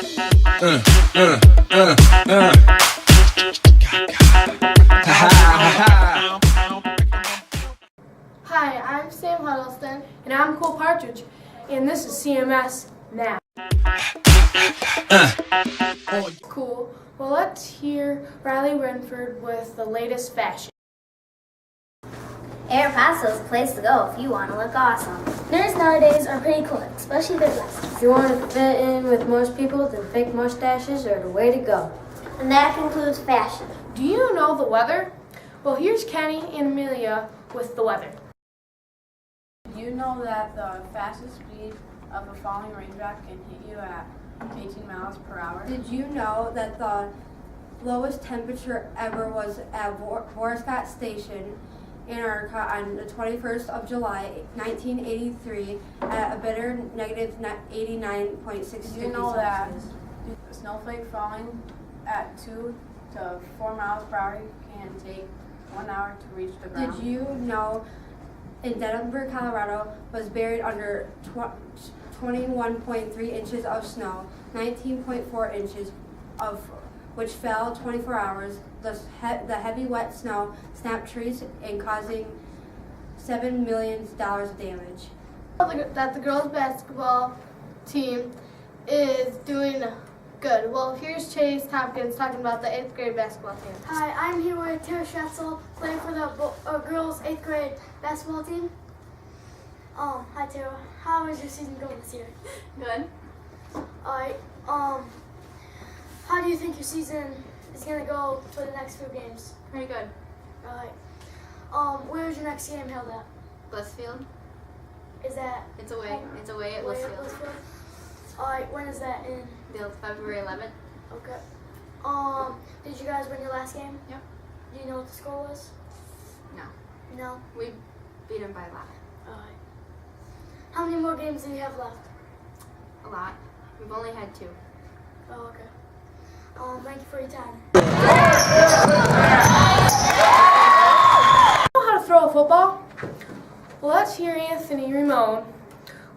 Hi, I'm Sam Huddleston, and I'm Cole Partridge, and this is CMS N.O.W. Cool. Well, let's hear Riley Renford with the latest fashion. Air Paso's the place to go if you want to look awesome. Nerds nowadays are pretty cool, especially their glasses. If you want to fit in with most people, then fake mustaches are the way to go. And that concludes fashion. Do you know the weather? Well, here's Kenny and Amelia with the weather. Do you know that the fastest speed of a falling raindrop can hit you at 18 miles per hour? Did you know that the lowest temperature ever was at Vorescott Station, Antarctica on the 21st of July, 1983 at a bitter negative 89.6 degrees Did you know that Celsius? a snowflake falling at 2 to 4 miles per hour can take 1 hour to reach the ground? Did you know in Denver, Colorado was buried under 21.3 inches of snow, 19.4 inches of which fell 24 hours. The heavy wet snow snapped trees and causing $7 million of damage. That the girls' basketball team is doing good. Well, here's Chase Tompkins talking about the 8th grade basketball team. Hi, I'm here with Tara Schatzel, playing for the girls' 8th grade basketball team. Hi Tara. How is your season going this year? Good. Alright, how do you think your season is gonna go for the next few games? Pretty good. Alright. Where is your next game held at? Blissfield? Is that It's away. It's away at where at Blissfield. Blissfield? Alright, when is that in? February 11th. Okay. Did you guys win your last game? Yep. Do you know what the score was? No. No? We beat him by a lot. Alright. How many more games do you have left? A lot. We've only had 2. Oh, okay. Thank you for your time. Know how to throw a football? Well, let's hear Anthony Ramone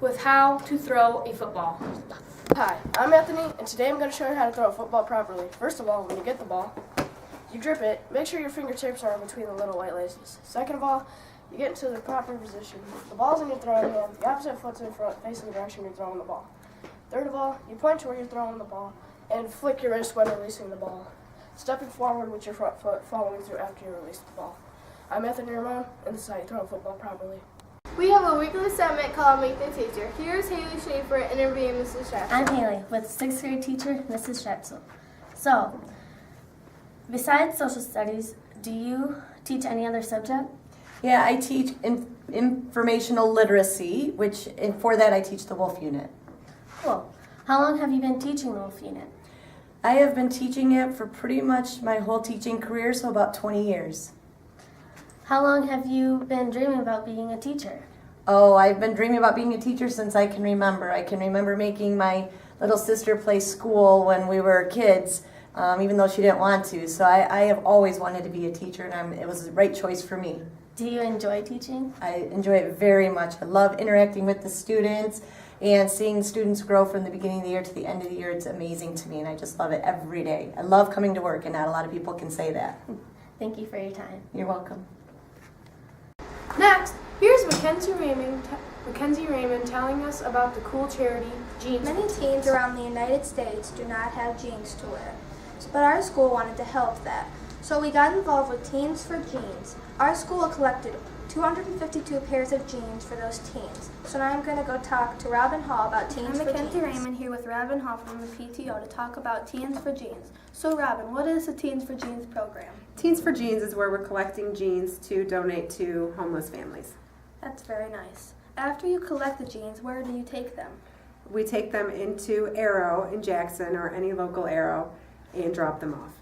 with how to throw a football. Hi, I'm Anthony, and today I'm going to show you how to throw a football properly. First of all, when you get the ball, you grip it. Make sure your fingertips are in between the little white laces. Second of all, you get into the proper position. The ball's in your throwing hand, the opposite foot's in front, facing the direction you're throwing the ball. Third of all, you point to where you're throwing the ball, and flick your wrist when releasing the ball, stepping forward with your front foot following through after you release the ball. I'm Anthony Ramone, and this is how you throw a football properly. We have a weekly segment called Meet the Teacher. Here's Haley Schaefer interviewing Mrs. Schatzel. I'm Haley with 6th grade teacher, Mrs. Schatzel. So, besides social studies, do you teach any other subject? Yeah, I teach informational literacy, which and for that I teach the Wolf Unit. Cool. How long have you been teaching the Wolf Unit? I have been teaching it for pretty much my whole teaching career, so about 20 years. How long have you been dreaming about being a teacher? Oh, I've been dreaming about being a teacher since I can remember. I can remember making my little sister play school when we were kids, even though she didn't want to. So I have always wanted to be a teacher, and it was the right choice for me. Do you enjoy teaching? I enjoy it very much. I love interacting with the students and seeing students grow from the beginning of the year to the end of the year. It's amazing to me, and I just love it every day. I love coming to work, and not a lot of people can say that. Thank you for your time. You're welcome. Next, here's Mackenzie Raymond telling us about the cool charity Jeans. Many teens around the United States do not have jeans to wear, but our school wanted to help that. So we got involved with Teens for Jeans. Our school collected 252 pairs of jeans for those teens. So now I'm going to go talk to Robin Hall about Teens for Jeans. I'm Mackenzie Raymond here with Robin Hall from the PTO to talk about Teens for Jeans. So Robin, what is the Teens for Jeans program? Teens for Jeans is where we're collecting jeans to donate to homeless families. That's very nice. After you collect the jeans, where do you take them? We take them into Arrow in Jackson or any local Arrow and drop them off.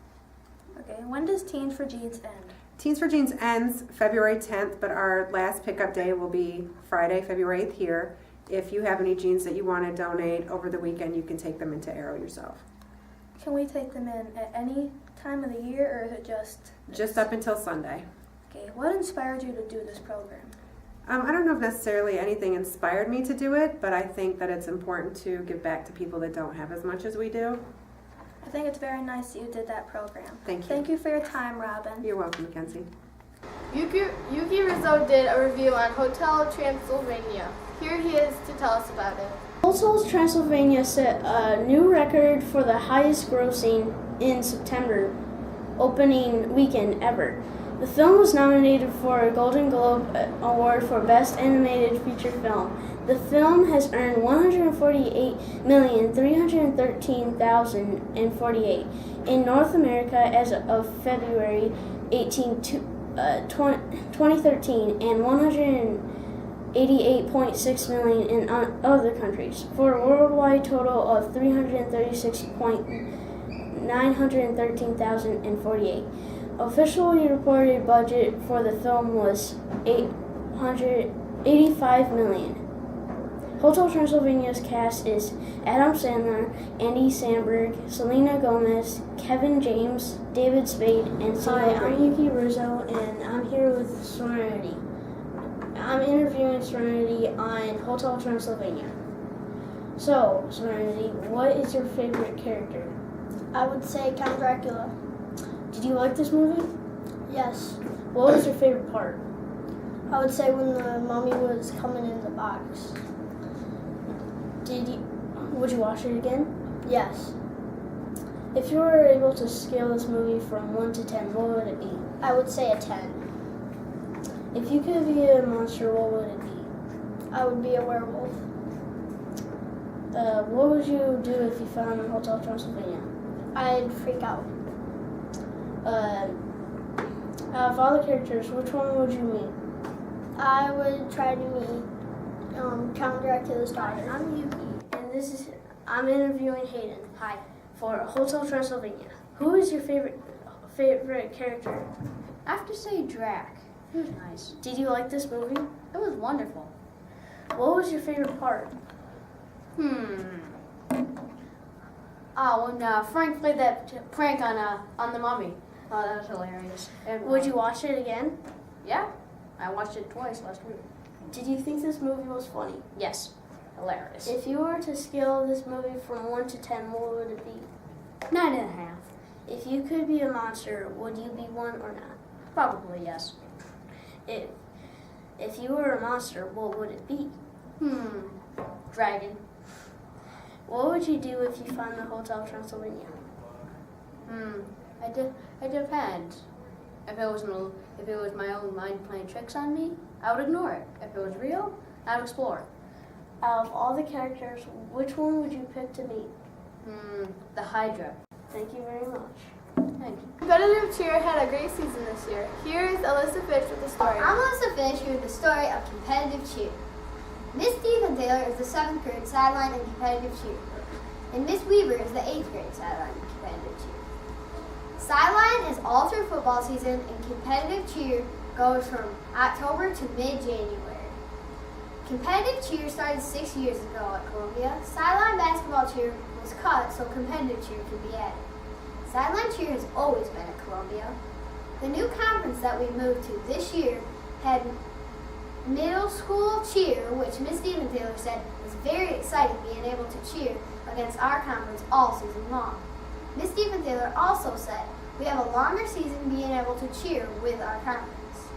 Okay, when does Teens for Jeans end? Teens for Jeans ends February 10th, but our last pickup day will be Friday, February 8th here. If you have any jeans that you want to donate over the weekend, you can take them into Arrow yourself. Can we take them in at any time of the year, or is it just Just up until Sunday. Okay, what inspired you to do this program? I don't know if necessarily anything inspired me to do it, but I think that it's important to give back to people that don't have as much as we do. I think it's very nice that you did that program. Thank you. Thank you for your time, Robin. You're welcome, Mackenzie. Yuki Rizzo did a review on Hotel Transylvania. Here he is to tell us about it. Hotel Transylvania set a new record for the highest grossing in September opening weekend ever. The film was nominated for a Golden Globe Award for Best Animated Feature Film. The film has earned $148,313,048 in North America as of February 18, 2013 and $188.6 million in other countries for a worldwide total of $336,913,048. Officially reported budget for the film was $885 million. Hotel Transylvania's cast is Adam Sandler, Andy Samberg, Selena Gomez, Kevin James, David Spade, and Hi, I'm Yuki Rizzo, and I'm here with Serenity. I'm interviewing Serenity on Hotel Transylvania. So, Serenity, what is your favorite character? I would say Count Dracula. Did you like this movie? Yes. What was your favorite part? I would say when the mummy was coming in the box. Would you watch it again? Yes. If you were able to scale this movie from 1 to 10, what would it be? I would say a 10. If you could be a monster, what would it be? I would be a werewolf. What would you do if you found Hotel Transylvania? I'd freak out. Out of all the characters, which one would you meet? I would try to meet Count Dracula's daughter. I'm Yuki, and I'm interviewing Hayden. Hi. For Hotel Transylvania. Who is your favorite character? I have to say Drac. He was nice. Did you like this movie? It was wonderful. What was your favorite part? Oh, when Frank played that prank on the mummy. Oh, that was hilarious. Would you watch it again? Yeah, I watched it twice last week. Did you think this movie was funny? Yes, hilarious. If you were to scale this movie from 1 to 10, what would it be? 9.5. If you could be a monster, would you be one or not? Probably yes. If you were a monster, what would it be? Dragon. What would you do if you found the Hotel Transylvania? It depends. If it was my own mind playing tricks on me, I would ignore it. If it was real, I would explore. Out of all the characters, which one would you pick to meet? The Hydra. Thank you very much. Thank you. Competitive cheer had a great season this year. Here is Alyssa Fish with the story. I'm Alyssa Fish here with the story of competitive cheer. Miss Stephen Taylor is the 7th grade sideline and competitive cheer coach, and Miss Weaver is the 8th grade sideline and competitive cheer. Sideline is all through football season, and competitive cheer goes from October to mid-January. Competitive cheer started 6 years ago at Columbia. Sideline basketball cheer was cut so competitive cheer could be added. Sideline cheer has always been at Columbia. The new conference that we moved to this year had middle school cheer, which Miss Stephen Taylor said was very exciting being able to cheer against our conference all season long. Miss Stephen Taylor also said we have a longer season being able to cheer with our conference.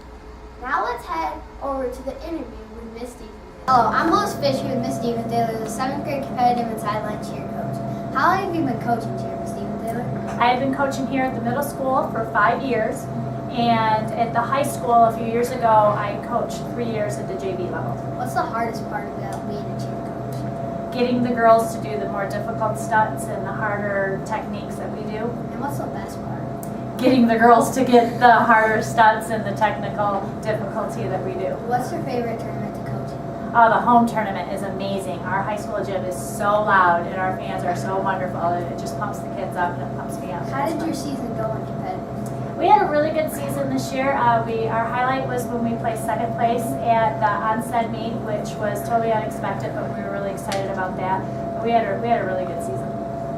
Now let's head over to the interview with Miss Stephen Taylor. Hello, I'm Alyssa Fish here with Miss Stephen Taylor, the 7th grade competitive and sideline cheer coach. How long have you been coaching cheer, Miss Stephen Taylor? I have been coaching here at the middle school for 5 years, and at the high school a few years ago I coached 3 years at the JV level. What's the hardest part about being a cheer coach? Getting the girls to do the more difficult stunts and the harder techniques that we do. And what's the best part? Getting the girls to get the harder stunts and the technical difficulty that we do. What's your favorite tournament to coach in? Oh, the home tournament is amazing. Our high school gym is so loud and our fans are so wonderful. It just pumps the kids up and it pumps me up. How did your season go in competitive? We had a really good season this year. Our highlight was when we placed 2nd place at the Onstead meet, which was totally unexpected, but we were really excited about that. We had a really good season.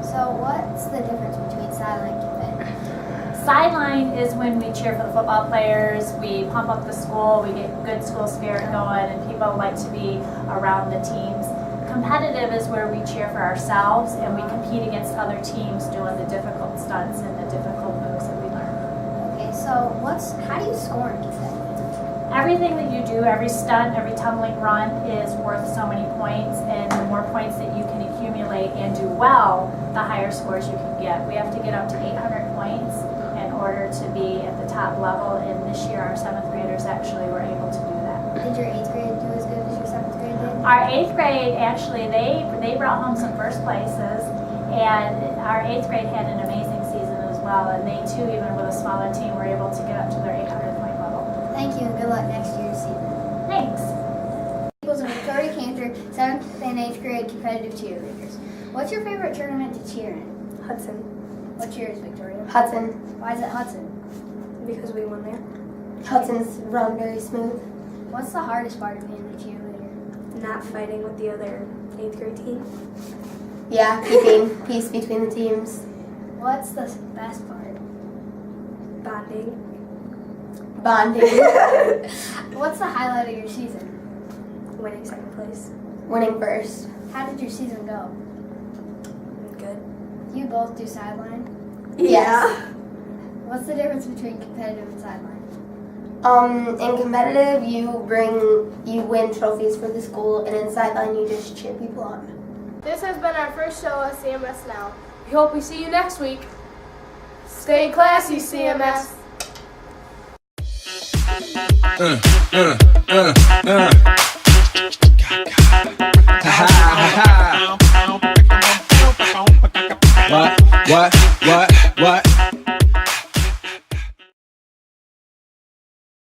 So what's the difference between sideline competitive? Sideline is when we cheer for the football players, we pump up the school, we get good school spirit going, and people like to be around the teams. Competitive is where we cheer for ourselves and we compete against other teams doing the difficult stunts and the difficult moves that we learn. Okay, so how do you score in competitive? Everything that you do, every stunt, every tumbling run is worth so many points, and the more points that you can accumulate and do well, the higher scores you can get. We have to get up to 800 points in order to be at the top level, and this year our 7th graders actually were able to do that. Did your 8th grade do as good as your 7th grade did? Our 8th grade, actually, they brought home some first places, and our 8th grade had an amazing season as well, and they too, even with a smaller team, were able to get up to their 800 point level. Thank you, and good luck next year's season. Thanks. Equals of Victoria Cantor, 7th and 8th grade competitive cheerleaders. What's your favorite tournament to cheer in? Hudson. What's yours, Victoria? Hudson. Why is it Hudson? Because we won there. Hudson's run very smooth. What's the hardest part of being a cheerleader? Not fighting with the other 8th grade team. Yeah, keeping peace between the teams. What's the best part? Bonding. What's the highlight of your season? Winning 2nd place. Winning first. How did your season go? Good. You both do sideline? Yeah. What's the difference between competitive and sideline? In competitive, you win trophies for the school, and in sideline, you just cheer people on. This has been our first show of CMS Now. We hope we see you next week. Stay classy, CMS. What?